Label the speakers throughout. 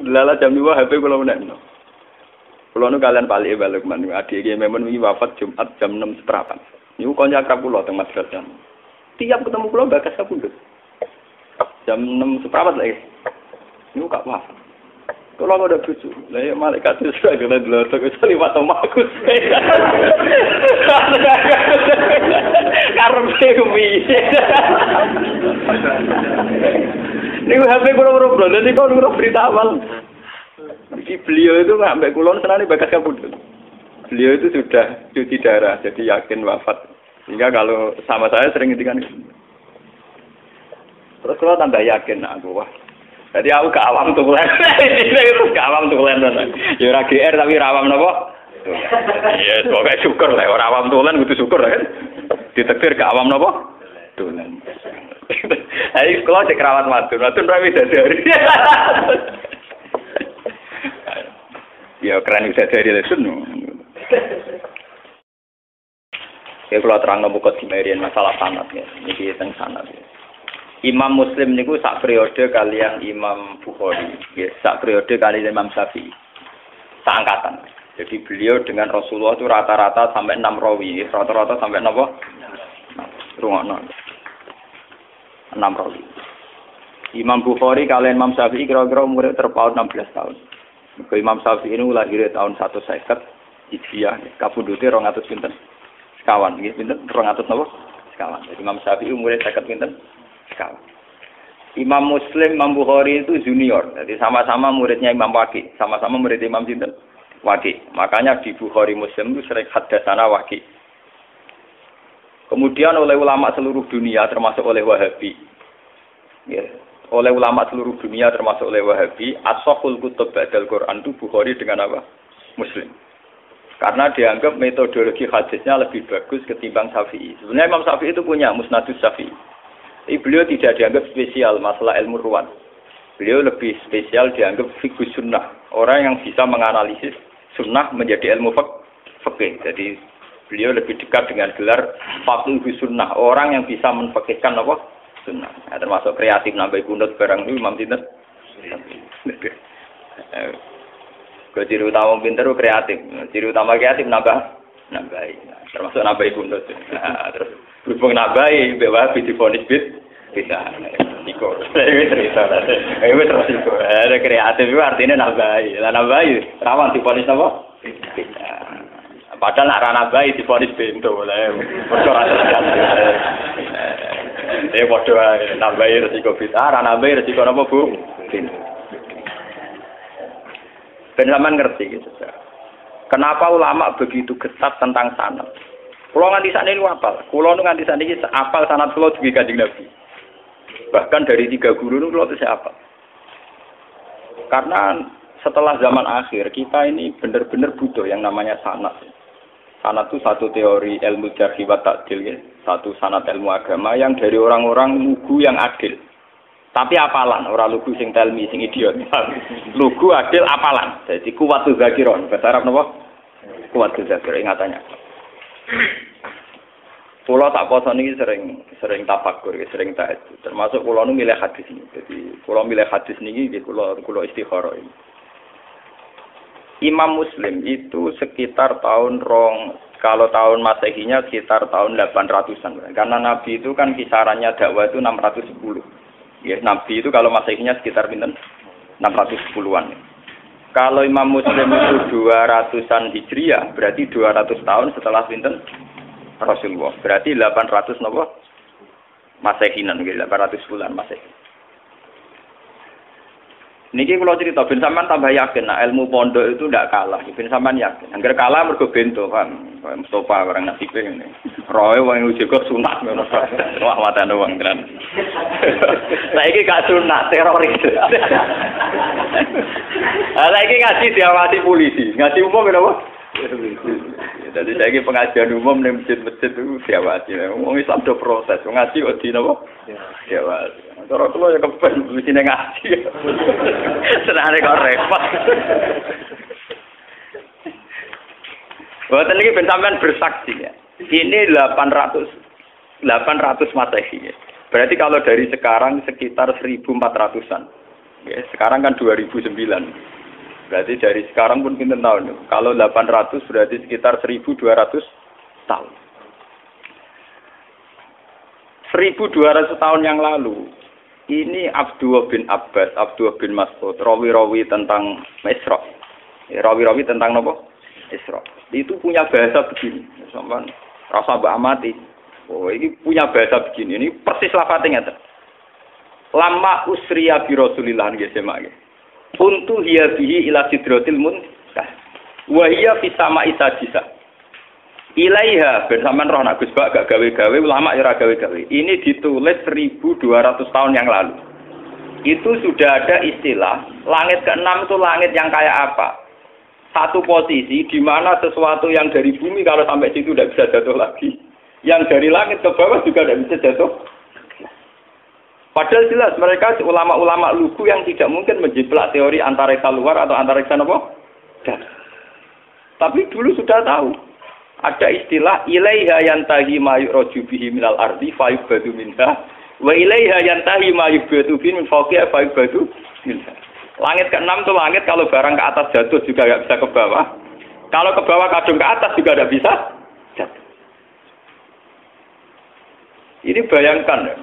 Speaker 1: Lala jam 2 HP kula menekno. Kula nu kalian balik men adik iki memang wingi wafat Jumat jam 6.15. Niku kanca akrab kula teng madrasah. Tiap ketemu kula bakas kapundhut. Jam 6.15 lagi. Niku gak wafat. Kula kok udah bojo. Lah ya malaikat wis ora dlotok wis liwat omahku. Karepe kuwi. Niku HP kula blon dadi kok berita awal. Jadi beliau itu sampai kulon senang bakas kabudut. Beliau itu sudah cuci darah, jadi yakin wafat. Sehingga kalau sama saya sering ngintikan. Terus kalau tambah yakin, aku wah. Jadi aku gak awam tuh kulen. Itu gak awam tuh kulen. Ya ora GR tapi rawam napa? Iya, pokoknya syukur lah. Orang awam tuh kulen kudu syukur kan. Ditektir gak awam napa? Tulen. Ayo kalau cek rawat matun ra wis dari. Ya keren bisa dari lesson. Ya kalau terang buka dimarian masalah sanad ya. Niki teng sanad. Ya. Imam Muslim niku sak periode kalian Imam Bukhari, ya sak periode kalian Imam Syafi'i. Seangkatan. Jadi beliau dengan Rasulullah itu rata-rata sampai 6 rawi, rata-rata sampai napa? Rungokno. 6 rawi. Imam Bukhari kalian Imam Syafi'i kira-kira umurnya terpaut 16 tahun. Imam Syafi'i ini lahir tahun 150 Hijriah, kapundhute 200 pinten? Sekawan, nggih pinten? 200 napa? Sekawan. Jadi Imam Syafi'i umure 50 pinten? Sekawan. Imam Muslim, Imam Bukhari itu junior. Jadi sama-sama muridnya Imam Waqi, sama-sama murid Imam sinten? Waqi. Makanya di Bukhari Muslim itu sering hadatsana Waqi. Kemudian oleh ulama seluruh dunia termasuk oleh Wahabi. Ya. Oleh ulama seluruh dunia termasuk oleh Wahabi, as-sahhul kutub ba'dal Quran itu Bukhari dengan apa? Muslim. Karena dianggap metodologi hadisnya lebih bagus ketimbang Syafi'i. Sebenarnya Imam Syafi'i itu punya Musnadus Syafi'i. Tapi beliau tidak dianggap spesial masalah ilmu ruwat. Beliau lebih spesial dianggap fiqh sunnah. Orang yang bisa menganalisis sunnah menjadi ilmu fikih. Jadi beliau lebih dekat dengan gelar faqih sunnah. Orang yang bisa menfikihkan apa? Sunnah. Nah, termasuk kreatif nambah kunut barang itu Imam Sinten. Ciri utama pinter itu kreatif. Ciri utama kreatif nambah. Termasuk nambah kunut. Nah, terus berhubung nambah, bawa difonis bisa. Niko. Ini cerita. Ini terus itu. Ada kreatif itu artinya nambah. Nambah rawan difonis apa? Bisa. Padahal nak rana bayi difonis bento lah. Perkara dia bodoh nambahi resiko bisa, nambahi resiko apa bu? Penjaman ngerti gitu. Kenapa ulama begitu ketat tentang sanad? Kulo nganti sakniki apal. Kulo nganti sakniki apal sanad kulo juga Kanjeng Nabi. Bahkan dari 3 guru itu kulo bisa apal. Karena setelah zaman akhir kita ini benar-benar butuh yang namanya sanad. Sanad itu satu teori ilmu jarh wa ta'dil ya. Satu sanad ilmu agama yang dari orang-orang lugu yang adil. Tapi apalan, orang lugu sing telmi sing idiot. Lugu adil apalan. Jadi kuwatul zakiron. Bahasa Arab napa? Kuwatul zakir ingatannya. Pulau tak poso niki sering tafakur, sering tahajud. Termasuk pulau nu milih hadis ini. Jadi pulau milih hadis niki pulau istikharah ini. Imam Muslim itu sekitar kalau tahun Masehinya sekitar tahun 800-an. Karena Nabi itu kan kisarannya dakwah itu 610. Ya, Nabi itu kalau Masehinya sekitar 610-an. Kalau Imam Muslim itu 200-an Hijriah, berarti 200 tahun setelah pinten Rasulullah. Berarti 800 napa? Masehinan, 800 bulan Masehi. Niki kalau cerita ben sampean tambah yakin nah ilmu pondok itu ndak kalah. Ben sampean yakin. Angger kalah mergo bento kan. Mustofa barang nasibe ngene. Roe wong uji kok sunat ngono. Wah watane wong tenan. Saiki gak sunat teroris. Saiki ngaji diawasi polisi. Ngaji umum menapa? Jadi saiki pengajian umum ning masjid-masjid itu diawasi. Wong Islam do proses. Ngaji kok di napa? Diawasi. Cara kula ya kepen mesti ngaji. Senane kok repot. Boten iki ben sampean bersaksi ya. Ini 800 Masehi ya. Berarti kalau dari sekarang sekitar 1400-an. Ya, sekarang kan 2009. Berarti dari sekarang pun pinten tahun. Kalau 800 berarti sekitar 1200 tahun. 1200 tahun yang lalu, ini Abdullah bin Abbas, Abdullah bin Mas'ud, rawi-rawi tentang Isra. Rawi-rawi tentang apa? Isra. Itu punya bahasa begini. Sampeyan rasa mbak amati. Oh, ini punya bahasa begini. Ini persis lafadznya. Lama usriya bi Rasulillah nggih semak nggih. Untu hiya bihi ila sidratil muntah. Wa hiya fi sama'i sajisa. Ilaiha bersamaan roh nak Gus Bak gak gawe-gawe ulama ya ora gawe-gawe. Ini ditulis 1200 tahun yang lalu. Itu sudah ada istilah langit ke-6 itu langit yang kayak apa? Satu posisi di mana sesuatu yang dari bumi kalau sampai situ tidak bisa jatuh lagi. Yang dari langit ke bawah juga tidak bisa jatuh. Padahal jelas mereka ulama-ulama lugu yang tidak mungkin menjiplak teori antariksa luar atau antariksa apa? Tapi dulu sudah tahu. Ada istilah ilaiha yantahi ma yu'raju bihi minal ardi fa yubadu minha wa ilaiha yantahi ma yubadu bihi min fawqiha fa yubadu minha. Langit ke-6 itu langit kalau barang ke atas jatuh juga tidak bisa ke bawah. Kalau ke bawah kadung ke atas juga tidak bisa jatuh. Ini bayangkan,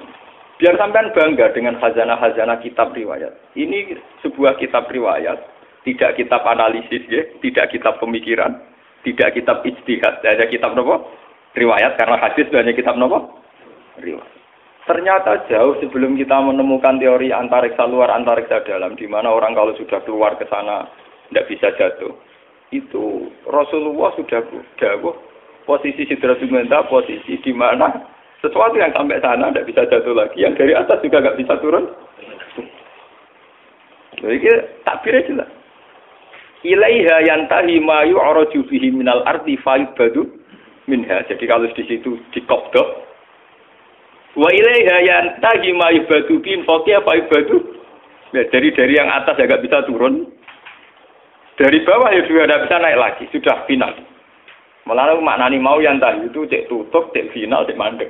Speaker 1: biar sampean bangga dengan khazanah-khazanah kitab riwayat. Ini sebuah kitab riwayat, tidak kitab analisis, ya, tidak kitab pemikiran, tidak kitab ijtihad, hanya kitab apa? Riwayat, karena hadis hanya kitab apa? Riwayat. Ternyata jauh sebelum kita menemukan teori antariksa luar, antariksa dalam, di mana orang kalau sudah keluar ke sana tidak bisa jatuh. Itu Rasulullah sudah dawuh posisi Sidratul Muntaha, posisi di mana sesuatu yang sampai sana tidak bisa jatuh lagi, yang dari atas juga nggak bisa turun. Jadi takbirnya jelas. Ilaiha yantahi ma yu'raju bihi minal ardi fayubadu minha. Jadi kalau di situ dikobdok. Wa ilaiha yantahi ma yubadu bihi fawqiha fayubadu. Ya, dari yang atas ya nggak bisa turun. Dari bawah ya juga tidak bisa naik lagi. Sudah final. Malah maknani mau yantahi itu cek tutup, cek final, cek mandek.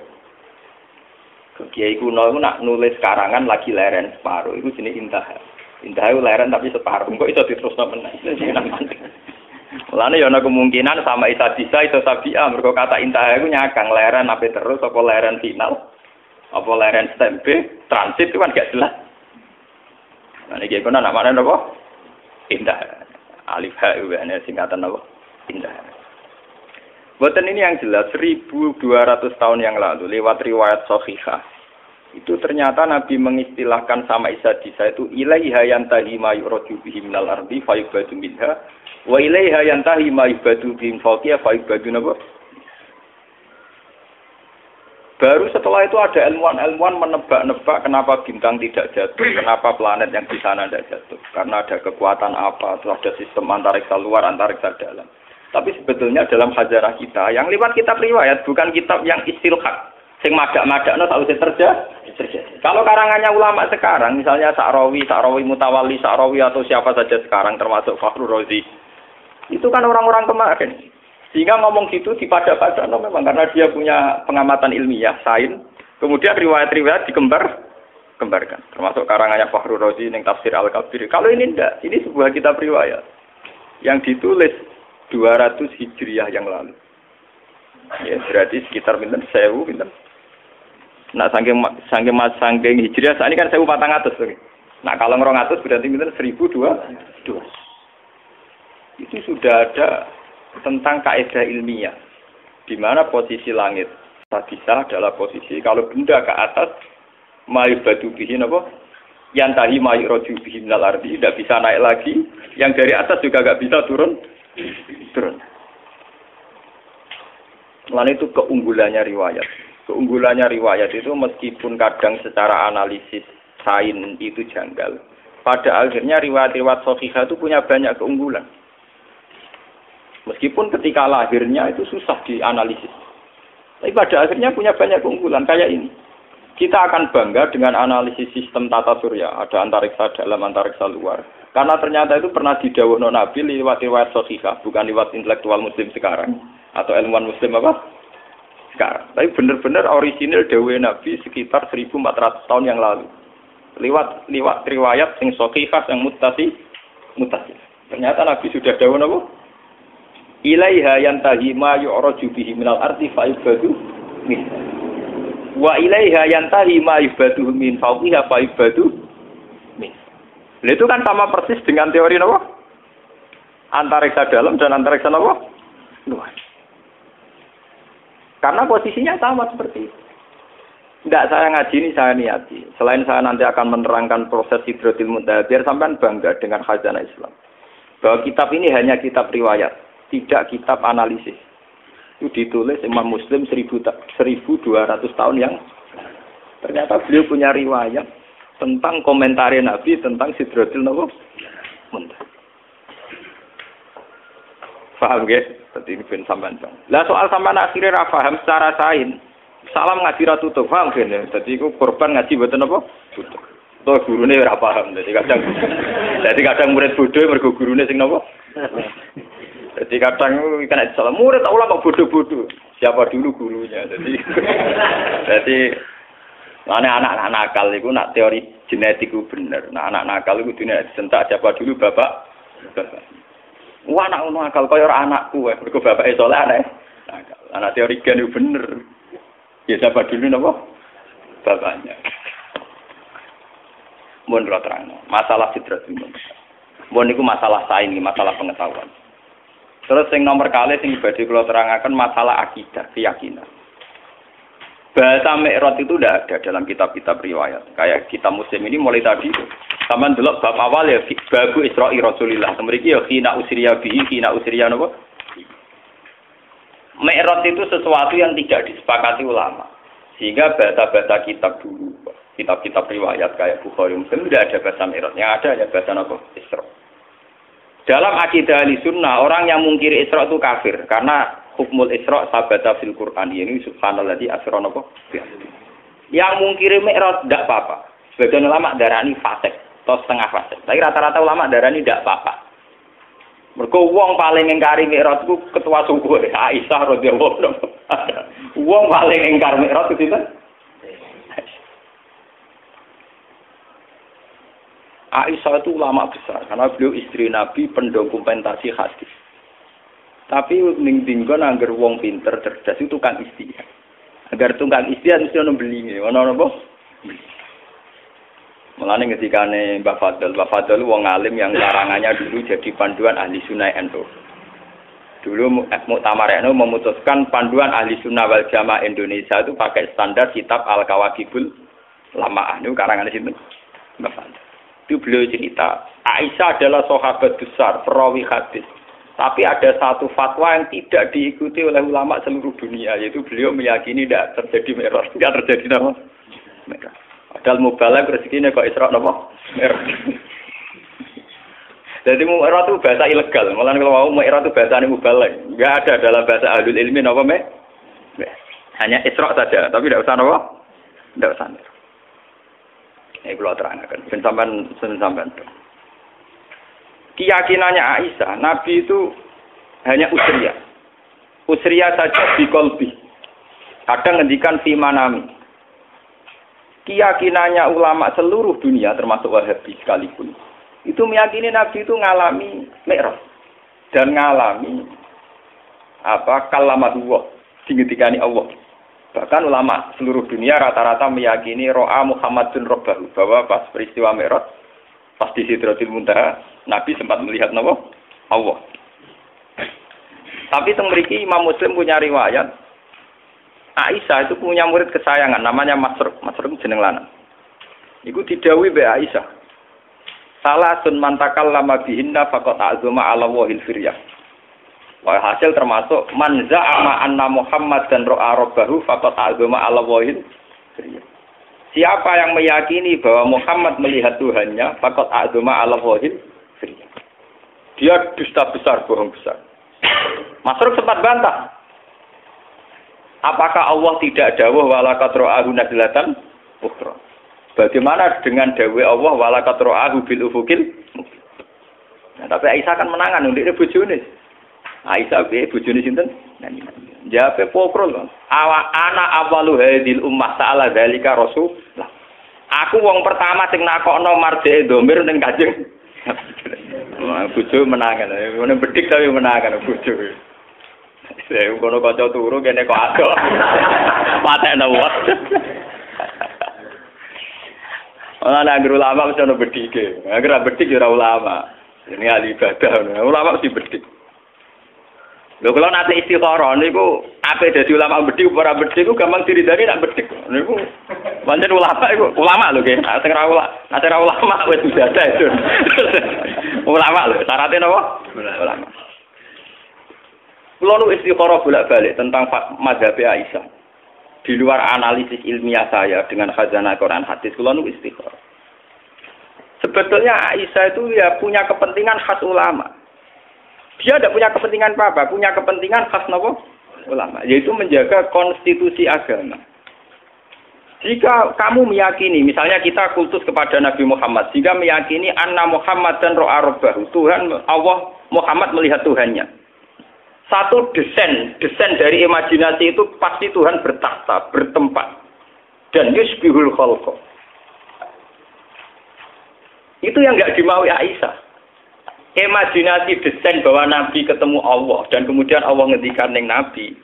Speaker 1: Kiai kuno itu nak nulis karangan lagi leren separuh, itu jenis intah. Intah itu leren tapi separuh, kok itu diterusno meneh. Mulane ya ana kemungkinan sama Isa bisa itu tabi'ah, mergo kata intah itu nyakang leren apa terus apa leren final, apa leren stempe, transit itu kan gak jelas. Nah iki kono nak mana apa? Intah. Alif ha itu singkatan apa? Intah. Boten ini yang jelas 1200 tahun yang lalu lewat riwayat sahihah itu ternyata Nabi mengistilahkan sama Isa itu ilaiha yantahi ma yu'raju bihi minal ardi fa yubadu minha wa ilaiha yantahi ma yubadu bihi fawqiha fa yubadu napa. Baru setelah itu ada ilmuwan-ilmuwan menebak-nebak kenapa bintang tidak jatuh, kenapa planet yang di sana tidak jatuh. Karena ada kekuatan apa, terus ada sistem antariksa luar, antariksa dalam. Tapi sebetulnya dalam sejarah kita, yang lewat kitab riwayat, bukan kitab yang istilhaq. Sing madak-madakno sausé terjadi. Kalau karangannya ulama sekarang, misalnya Sa'rawi Mutawalli, Sa'rawi atau siapa saja sekarang, termasuk Fakhrur Razi, itu kan orang-orang kemarin. Sehingga ngomong gitu dipada-padano memang, karena dia punya pengamatan ilmiah, sains, kemudian riwayat-riwayat dikembarkan. Termasuk karangannya Fakhrur Razi, yang Tafsir Al-Kabir. Kalau ini enggak, ini sebuah kitab riwayat yang ditulis 200 Hijriah yang lalu. Ya, berarti sekitar pinten 1000 pinten. Nah, saking Hijriah saat ini kan 1400 lagi. Nah, kalau 200 berarti pinten 1200. Itu sudah ada tentang kaidah ilmiah di mana posisi langit bisa adalah posisi kalau benda ke atas mayu batu bihi napa? Yantahi mayu roju bihi minal ardi, tidak bisa naik lagi, yang dari atas juga nggak bisa turun. Lalu itu keunggulannya riwayat. Keunggulannya riwayat itu meskipun kadang secara analisis sains itu janggal. Pada akhirnya riwayat-riwayat sahihah itu punya banyak keunggulan. Meskipun ketika lahirnya itu susah dianalisis. Tapi pada akhirnya punya banyak keunggulan kayak ini. Kita akan bangga dengan analisis sistem tata surya. Ada antariksa dalam, antariksa luar. Karena ternyata itu pernah didhawuhno Nabi lewat riwayat sahihah, bukan lewat intelektual muslim sekarang atau ilmuwan muslim apa? Sekarang. Tapi benar-benar orisinil dawuh Nabi sekitar 1400 tahun yang lalu. liwat riwayat sing sahihah yang muttasil. Ternyata Nabi sudah dawuh napa? Ilaiha yantahi ma yu'raju bihi minal ardi fa ibadu min. Wa ilaiha yantahi ma ibadu min fawqiha fa ibadu min. Itu kan sama persis dengan teori napa? Antariksa dalam dan antariksa napa? Luar. Karena posisinya sama seperti itu. Tidak, saya ngaji ini saya niati. Selain saya nanti akan menerangkan proses Sidratil Muntaha, biar sampean bangga dengan khazanah Islam. Bahwa kitab ini hanya kitab riwayat, tidak kitab analisis. Itu ditulis Imam Muslim 1200 tahun yang ternyata beliau punya riwayat tentang komentar Nabi tentang Sidratil Muntaha. Paham ya? Seperti ini ben sampean. Lah soal sampean akhirnya ra paham secara sains. Salam ngaji ra tutup, paham kan ya? Dadi iku korban ngaji mboten apa? Tutup. Tuh gurune ora paham. Dadi kadang murid bodoh mergo gurune sing napa? Dadi kadang kena salah murid tak ulama bodoh-bodoh. Siapa dulu gurunya? Dadi anak-anak nakal iku nak teori genetik ku bener. Nah anak nakal iku dene disentak siapa dulu bapak. Wah anak ngono akal kaya ora anakku wae. Mergo bapake saleh anake. Anak teori gen iku bener. Ya siapa dulu napa? Bapaknya. Mun ora terang. Masalah Sidratul Muntaha. Mun niku masalah sains, masalah pengetahuan. Terus yang nomor kali sing badhe kula terangaken masalah akidah, keyakinan. Bahasa Mi'raj itu tidak ada dalam kitab-kitab riwayat. Kayak kitab Muslim ini mulai tadi itu. Sama delok bab awal ya babu Isra'i Rasulillah. Mriki ya khina usriya bihi, khina usriya napa? Mi'raj itu sesuatu yang tidak disepakati ulama. Sehingga bahasa-bahasa kitab dulu, kitab-kitab riwayat kayak Bukhari Muslim tidak ada bahasa Mi'raj. Yang ada hanya bahasa apa? Isra. Dalam akidah Ahlussunnah, orang yang mungkiri Isra itu kafir karena hukmul Isra sabata fil Quran. Ini subhanalladzi asra napa? Yang mungkiri Mi'raj tidak apa-apa. Sebagian ulama darani fasik atau setengah fasik. Tapi rata-rata ulama darani tidak apa-apa. Mergo wong paling ngingkari Mi'raj ku ketua suku Aisyah radhiyallahu anha. Wong paling ingkar Mi'raj itu sinten? Aisyah itu ulama besar karena beliau istri Nabi pendokumentasi hadis. Tapi ning dinggon angger wong pinter cerdas itu tukang istihad. Agar tukang istihad mesti ono belinge, ono apa? Mulane ketikane Mbah Fadl wong alim yang larangannya dulu jadi panduan ahli sunnah NU. Dulu Muktamar NU memutuskan panduan ahli sunnah wal jamaah Indonesia itu pakai standar kitab Al-Kawakibul Lamaah. Itu karangan sinten? Mbah Fadl. Itu beliau cerita, Aisyah adalah sahabat besar, perawi hadis. Tapi ada satu fatwa yang tidak diikuti oleh ulama seluruh dunia, yaitu beliau meyakini tidak terjadi Mi'raj, tidak terjadi apa? Mi'raj. Padahal mubalagh rezekinya kok Isra napa? Mi'raj. Jadi Mi'raj itu bahasa ilegal. Malah kalau mau Mi'raj itu bahasa mubalagh. Enggak ada dalam bahasa ahlul ilmi napa hanya Isra saja, tapi tidak usah napa? Tidak usah. Ini kalau terangkan. Sampai. Keyakinannya Aisyah, Nabi itu hanya usriyah. Usriyah saja di kolbi. Kadang ngendikan fi manami. Keyakinannya ulama seluruh dunia termasuk Wahabi sekalipun itu meyakini Nabi itu ngalami Mi'raj dan ngalami kalamatullah dingetikani Allah. Bahkan ulama seluruh dunia rata-rata meyakini ro'a Muhammadun Rabbahu, bahwa pas peristiwa Mi'raj pas di Sidratil Muntaha Nabi sempat melihat Allah. Tapi teng mriki Imam Muslim punya riwayat Aisyah itu punya murid kesayangan namanya Masruq jeneng lanang. Iku didhawuhi mbek Aisyah. Salasun mantakal lama bihinna faqat azuma ala wahil firyah. Wah hasil termasuk man za'ama anna Muhammad dan ro'a rabbahu faqat azuma ala wahil firyah. Siapa yang meyakini bahwa Muhammad melihat Tuhannya faqat azuma ala wahil firyah. Dia dusta besar, bohong besar. Masruq sempat bantah. Apakah Allah tidak dawuh walakat ro'ahu nazlatan ukhra? Bagaimana dengan dawuh Allah walakat ro'ahu bil ufukil? Nah, tapi Aisyah kan menangan ndekne bojone. Aisyah piye bojone sinten? Jawabe pokrol. Ana awalu hadil ummah sa'ala dzalika rasul. Aku wong pertama sing nakokno marjeke domir ning Kanjeng. Bojo menangan. Ngene bedik tapi menangan bojo. Saya ngono kanca turu kene kok adok. Patekno wae. Ana nang ulama mesti ono bedike. Agar bedik ya ora ulama. Ini ahli ibadah. Ulama mesti bedik. Lho kalau nanti istikharah niku ape dadi ulama bedik ora bedik ku gampang diridani nak bedik. Niku pancen ulama iku ulama lho nggih. Nek ora ulama wis ibadah itu. Ulama lho, syaratnya napa? Ulama. Kulo nu istikharah bolak-balik tentang mazhab Aisyah. Di luar analisis ilmiah saya dengan khazanah Quran hadis, kulo nu istikharah. Sebetulnya Aisyah itu ya punya kepentingan khas ulama. Dia tidak punya kepentingan apa-apa, punya kepentingan khas nopo ulama, yaitu menjaga konstitusi agama. Jika kamu meyakini, misalnya kita kultus kepada Nabi Muhammad, jika meyakini anna Muhammad dan ro'a rabbahu, Tuhan Allah Muhammad melihat Tuhannya. Satu desain dari imajinasi itu pasti Tuhan bertakhta, bertempat, dan yusbihul khalqa. Itu yang nggak dimaui Aisyah. Imajinasi desain bahwa Nabi ketemu Allah dan kemudian Allah ngendikan ning Nabi.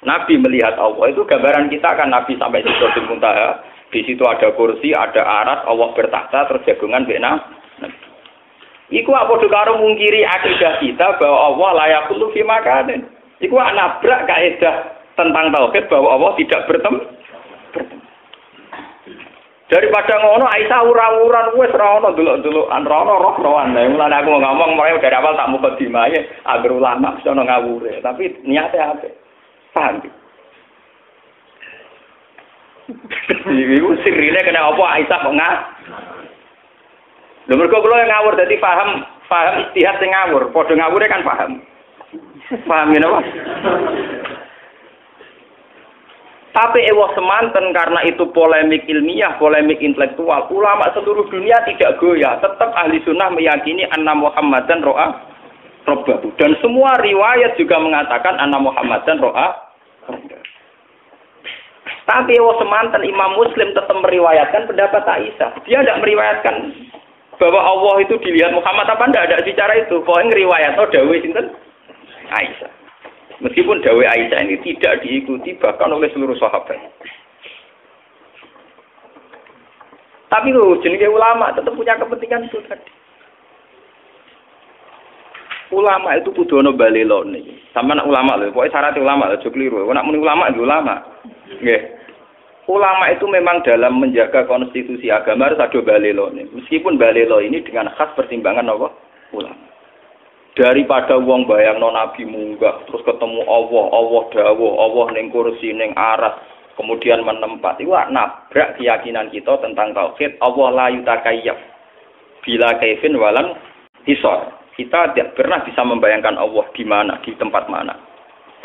Speaker 1: Nabi melihat Allah itu gambaran kita kan Nabi sampai di Sidratul Muntaha. Di situ ada kursi, ada aras, Allah bertakhta terus jagungan bena. Iku apa karo mungkiri akidah kita bahwa Allah layak kullu fi makanin. Iku nabrak kaidah tentang tauhid bahwa Allah tidak bertemu. Daripada ngono Aisyah ura-uran wis ora ono delok-delokan ora ono roh-rohan. Mulane aku ngomong mulai dari awal tak mukadimah ya agar ulama iso ngawure, tapi niate apik. Paham iki? Iku sirine kena apa Aisyah kok Lho mergo kula yang ngawur dadi paham istihad sing ngawur, padha ngawure kan paham. Paham ya napa? Tapi ewah semanten karena itu polemik ilmiah, polemik intelektual. Ulama seluruh dunia tidak goyah. Tetap ahli sunnah meyakini anna Muhammadan ro'a rabbahu. Dan semua riwayat juga mengatakan anna Muhammadan ro'a rabbahu. Tapi ewah semanten Imam Muslim tetap meriwayatkan pendapat Aisyah. Dia tidak meriwayatkan bahwa Allah itu dilihat Muhammad apa tidak ada bicara itu. Pokoknya riwayat dawuh sinten Aisyah. Meskipun dawuh Aisyah ini tidak diikuti bahkan oleh seluruh sahabat. Tapi loh, jenenge ulama tetap punya kepentingan itu tadi. Ulama itu kudu ono balelone. Sampeyan ulama lho, pokoke syarat ulama lho, aja kliru. Nek muni ulama itu ulama. Nggih. Ulama itu memang dalam menjaga konstitusi agama harus ada balelone. Meskipun balelo ini dengan khas pertimbangan apa? Ulama. Daripada wong bayangno Nabi munggah terus ketemu Allah dawuh, Allah ning kursi ning aras, kemudian menempat. Iku nabrak keyakinan kita tentang tauhid. Allah la yutakayyaf bila kaifin walan hisar. Kita tidak pernah bisa membayangkan Allah di mana, di tempat mana.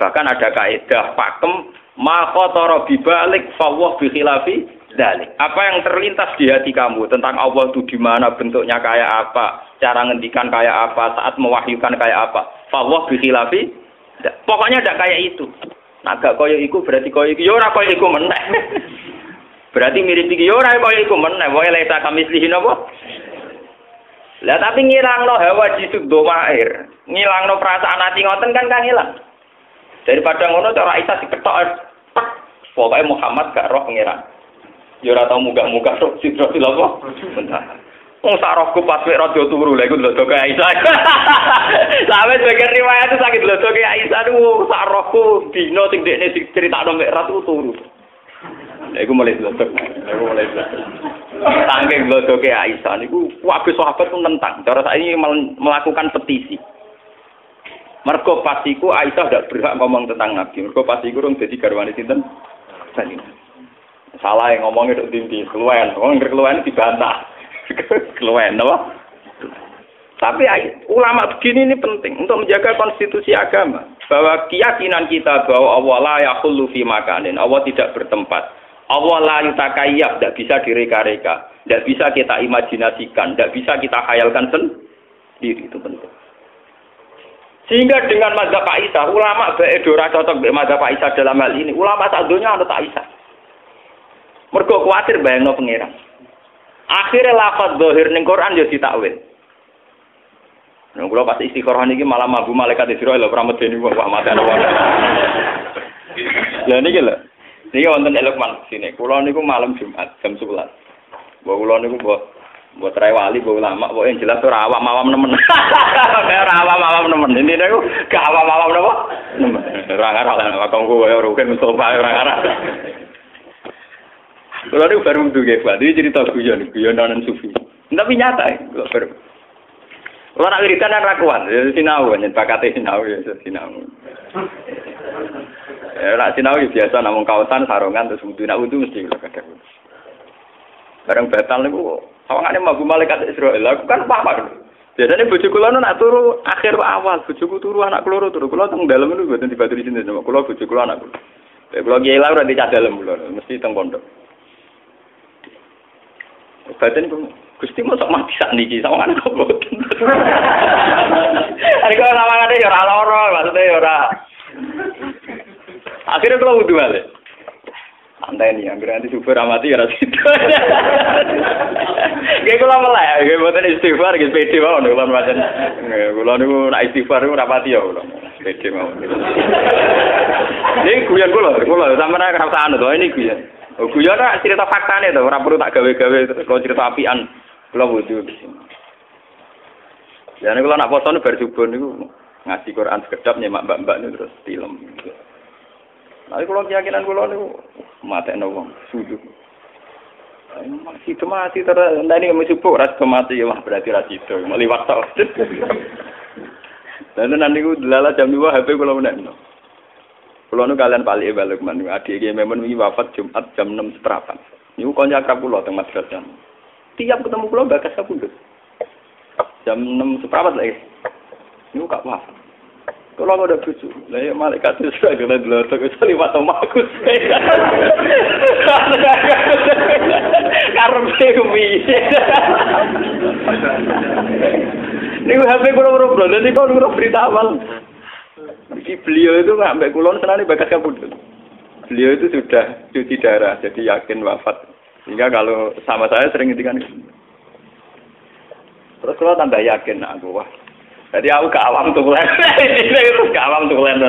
Speaker 1: Bahkan ada kaidah pakem ma khatara bibalik fawwah bi khilafi dzalik. Apa yang terlintas di hati kamu tentang Allah itu di mana, bentuknya kayak apa, cara ngendikan kayak apa, saat mewahyukan kayak apa. Fawwah bi khilafi. Pokoknya ndak kayak itu. Nah, gak koyo iku berarti koyo iku ya ora koyo iku meneh. Berarti mirip iki ya ora koyo iku meneh. Wae lek tak kamislihi napa? Lah tapi ngilangno hawa jisud domair. Ngilangno perasaan ati ngoten kan hilang. Daripada ngono cara Aisyah diketok pokoke Muhammad gak roh pangeran. Ya ora tau munggah-munggah tok Sidratul Muntaha. Wong sak rohku pas wek rada turu lha iku lho kaya Aisyah. Sampe sebagian riwayat itu sakit lho kaya Aisyah niku sak rohku dino sing dekne diceritakno mek ratu turu. Lha iku mulai lho. Saking glodoke Aisyah niku kabeh sahabat pun nentang. Cara saiki melakukan petisi. Mergo pasiku Aisyah tidak berhak ngomong tentang Nabi. Mergo pasiku rung dadi garwane sinten? Sani. Salah yang ngomongnya tok ndi keluwen. Wong keluwen dibantah. Keluwen apa? Tapi ulama begini ini penting untuk menjaga konstitusi agama. Bahwa keyakinan kita bahwa Allah la yakhullu fi makanin. Allah tidak bertempat. Allah la yutakayyaf, tidak bisa direka-reka. Tidak bisa kita imajinasikan. Tidak bisa kita khayalkan sendiri. Itu penting. Sehingga dengan mazhab Aisyah, ulama bae ora cocok dengan mazhab Aisyah dalam hal ini. Ulama sak donya anut Aisyah. Mergo kuwatir bayangno pangeran. Akhire lafaz zahir ning Quran yo ditakwil. Nah, kula pas istikharah niki malah mabu malaikat Israil lho ora medeni wah mate ana wong. Ya niki lho. Niki wonten Lukman sini. Kula niku malam Jumat jam 11. Mbok kula niku mbok trai wali mbok ulama kok yang jelas ora awam-awam nemen. Ora awam-awam nemen. Intine niku gak awam-awam napa? Nemen. Ora ngarah lah kanggo koyo rugen Mustafa ora ngarah. Kula niku baru duwe Pak. Iki cerita guyon-guyonan sufi. Tapi nyata kula baru. Kula nak wiridan ra kuat, sinau nyen bakate sinau ya sinau. Ora sinau biasa namung kaosan sarongan terus wudu nak wudu mesti kadang. Bareng batal niku sawangane mlebu malaikat Israil. Aku kan paham. Biasane bojo kula nak turu akhir awal, bojoku turu anak kula turu. Kula teng dalem niku mboten dibaturi sinten sama kula bojo kula anak kula. Kula kiai lah ora dicah dalem kula, mesti teng pondok. Badan Gusti mosok mati sak niki sawangane kok mboten. Ari kok sawangane ya ora lara, maksudnya ya ora. Akhirnya kalau wudu balik. Santai nih, hampir nanti super amati ya rasido. Gak kalau melek, gak buatan istighfar, gak pede mau nih kalau macam. Kalau nih nak istighfar itu rapati ya kalau pede mau. Ini guyon kalau sama nak kerasaan tuh ini guyon. Guyon nak cerita fakta nih tuh, orang perlu tak gawe-gawe kalau cerita apian, kalau wudu. Jadi kalau nak poso nih berjubun nih ngasih Quran sekedap nyemak mbak-mbak nih terus film. Nah, kalau keyakinan kalau nih mati wong sudut. Masih mati terus, ini kami subuh ras mati ya berarti ras itu, meliwat tau. Dan nanti aku delala jam 2 HP kalau menek. Kalau nu kalian balik balik mana? Adik memang ini wafat Jumat jam 6 seperempat. Ini konco akrab pulau teng madrasah. Tiap ketemu pulau bakas kabudut. Jam 6 seperempat lagi. Ini gak wafat. Kalau nggak ada bucu, lah ya malaikat itu sudah kena dilotok itu lewat omaku. Karena kumi. Ini HP kurang belum, nanti kau kurang berita awal. Beliau itu nggak sampai kulon senang bakas kabut. Beliau itu sudah cuci darah, jadi yakin wafat. Sehingga kalau sama saya sering ngintikan. Terus kalau tambah yakin, aku wah. Jadi aku gak awam tulen. Itu gak awam tulen.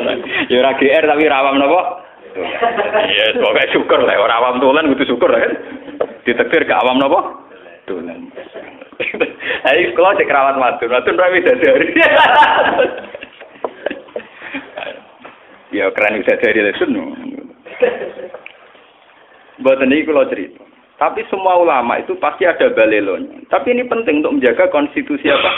Speaker 1: Ya ora GR tapi ora awam napa? Iya, pokoke syukur lah ora awam tulen kudu syukur kan. Ditektir gak awam napa? Tulen. Ayo kalau cek rawat matur ra widadari. Ya keren widadari lesun. Mboten iki kula cerita. Tapi semua ulama itu pasti ada balelonya. Tapi ini penting untuk menjaga konstitusi apa?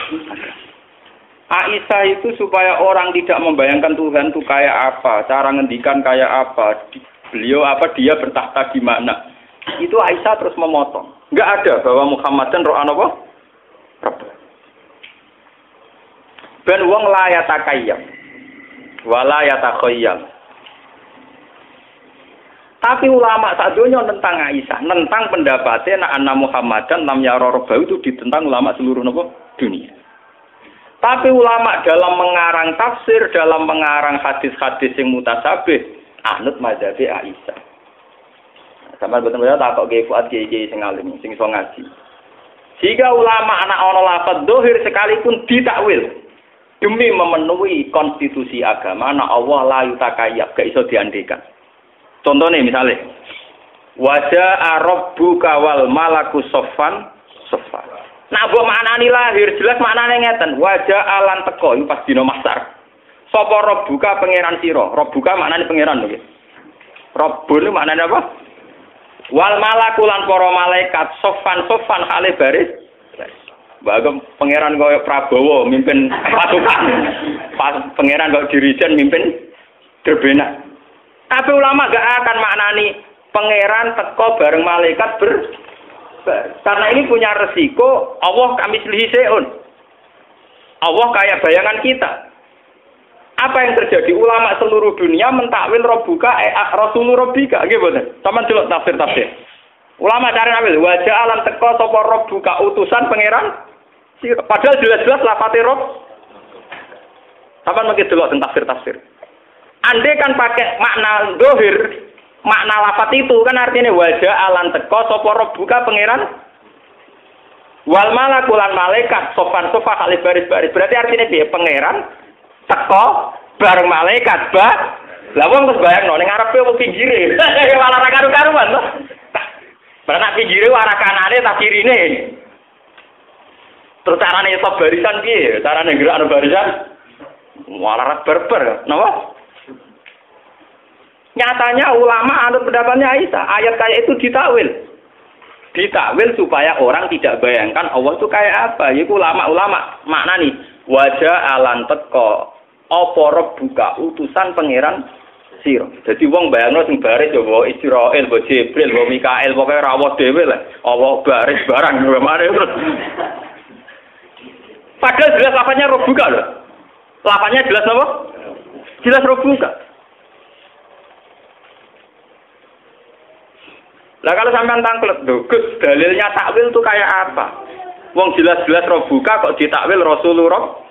Speaker 1: Aisyah itu supaya orang tidak membayangkan Tuhan itu kayak apa, cara ngendikan kayak apa, beliau apa, dia bertahta di mana. Itu Aisyah terus memotong. Enggak ada bahwa Muhammad dan roh apa? Ben wong la yatakayyam wala yatakhayyal. Tapi ulama sadonya tentang Aisyah, tentang pendapatnya anak Muhammad dan lam yara rabbahu itu ditentang ulama seluruh dunia. Tapi ulama dalam mengarang tafsir, dalam mengarang hadis-hadis yang mutasabih, anut mazhab Aisyah. Sampai betul-betul tak kok Fuad kiai sing alim, sing iso ngaji. Jika ulama anak ana lafaz dohir sekalipun ditakwil demi memenuhi konstitusi agama, anak Allah la yutakayyab, gak iso diandekan. Contohnya misalnya, wajah rabbuka wal malaku soffan soffan. Nah, buat maknani lahir jelas maknane ngeten. Wajah alan teko itu pas dina mahsyar. Sapa rabbuka pangeran sira? Rabbuka maknane pangeran lho. Rabbun maknane apa? Wal malaku lan para malaikat soffan hale baris. Bagem pangeran koyo Prabowo mimpin pasukan. Pangeran kok dirijen mimpin gerbena. Tapi ulama gak akan maknani pangeran teko bareng malaikat karena ini punya resiko Allah kami selihi seun. Allah kayak bayangan kita. Apa yang terjadi? Ulama seluruh dunia mentakwil Rabbuka Rasulur Rabbika. Nggih mboten? Sampeyan delok tafsir. Ulama cari ambil wajah alam teko sapa Rabbuka utusan pangeran. Padahal jelas-jelas lafate Rabb. Sampeyan mungkin delok tafsir. Andai kan pakai makna dohir, makna lafat itu kan artinya wajah alan teko sapa rabbuka pangeran Wal malakulan malaikat sofan-sofa kali baris-baris. Berarti artinya dia pangeran teko bareng malaikat lah wong wis bayangno ning ngarepe wong pinggire. Malah ra karu-karuan to. Berarti pinggire arah kanane tak kirine. Terus carane iso barisan piye? Carane gerakno barisan malah berber. Napa? Nyatanya ulama anut pendapatnya Aisyah, ayat kayak itu ditakwil. Ditakwil supaya orang tidak bayangkan Allah itu kayak apa. Yaitu ulama-ulama makna nih wajah alan teko apa buka utusan pangeran sira. Jadi wong bayangno sing baris ya wa Israil, wa Jibril, wa Mikail, pokoke rawuh dhewe lah. Allah baris barang mare terus. Padahal jelas lafaznya buka loh. Lafaznya jelas apa? Jelas buka. Lah kalau sampean tangklet, Gus, dalilnya takwil itu kayak apa? Wong jelas-jelas roh buka kok ditakwil Rasulullah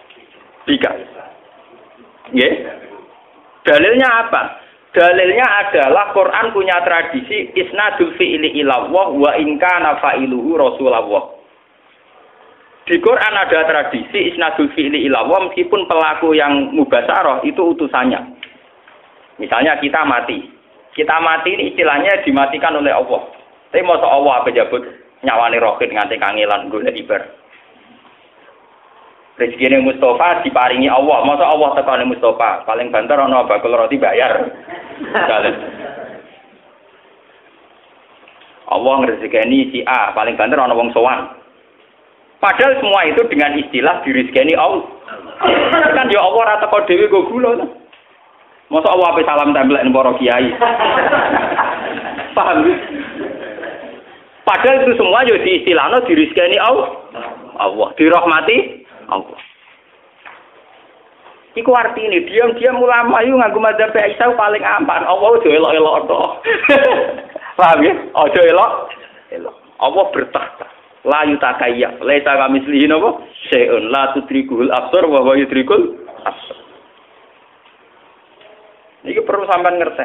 Speaker 1: bika. Nggih. Dalilnya apa? Dalilnya adalah Quran punya tradisi isnadul fi'li ilallah wa in kana fa'iluhu Rasulullah. Di Quran ada tradisi isnadul fi'li ilallah meskipun pelaku yang mubasyarah itu utusannya. Misalnya kita mati. Kita mati ini istilahnya dimatikan oleh Allah. Tapi masa Allah apa jabut nyawane rohit nganti kangelan golek ibar. Rezekine Mustafa diparingi Allah. Masa Allah tekane Mustafa paling banter ana bakul roti bayar. Allah ngrezekeni si A paling banter ana wong sowan. Padahal semua itu dengan istilah dirizkeni Allah. Kan ya Allah ra teko dhewe go gula. Masa Allah ape salam templek para kiai. Paham? Padahal itu semua yo diistilahno dirizkeni Allah, dirahmati Allah. Iku artine diam-diam ulama yu nganggo mazhab Aisyah paling aman. Allah ojo elok-elok to. Paham ya? Ojo elok. Allah bertakhta. La yutakayya. Laisa kamislihi napa? Syai'un la tudrikul absar wa huwa yudrikul absar. Ini perlu sampean ngerti.